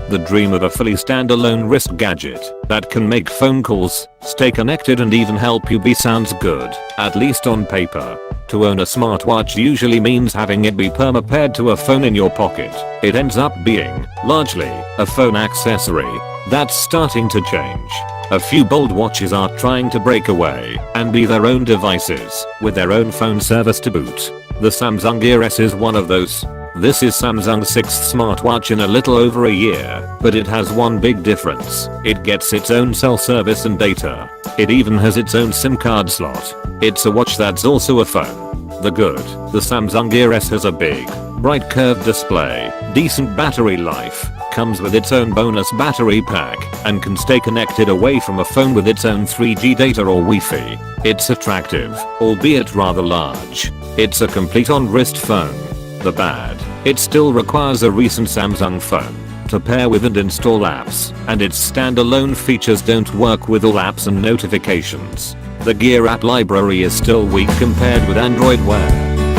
The dream of a fully standalone wrist gadget that can make phone calls, stay connected and even help you be sounds good, at least on paper. To own a smartwatch usually means having it be perma-paired to a phone in your pocket. It ends up being, largely, a phone accessory. That's starting to change. A few bold watches are trying to break away and be their own devices, with their own phone service to boot. The Samsung Gear S is one of those. This is Samsung's 6th smartwatch in a little over a year, but it has one big difference. It gets its own cell service and data. It even has its own SIM card slot. It's a watch that's also a phone. The Samsung Gear S has a big, bright curved display, decent battery life, comes with its own bonus battery pack, and can stay connected away from a phone with its own 3G data or Wi-Fi. It's attractive, albeit rather large. It's a complete on-wrist phone. The bad, it still requires a recent Samsung phone to pair with and install apps, and its standalone features don't work with all apps and notifications. The Gear app library is still weak compared with Android Wear.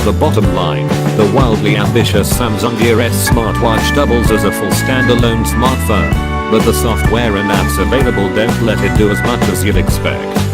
The bottom line, the wildly ambitious Samsung Gear S smartwatch doubles as a full standalone smartphone, but the software and apps available don't let it do as much as you'd expect.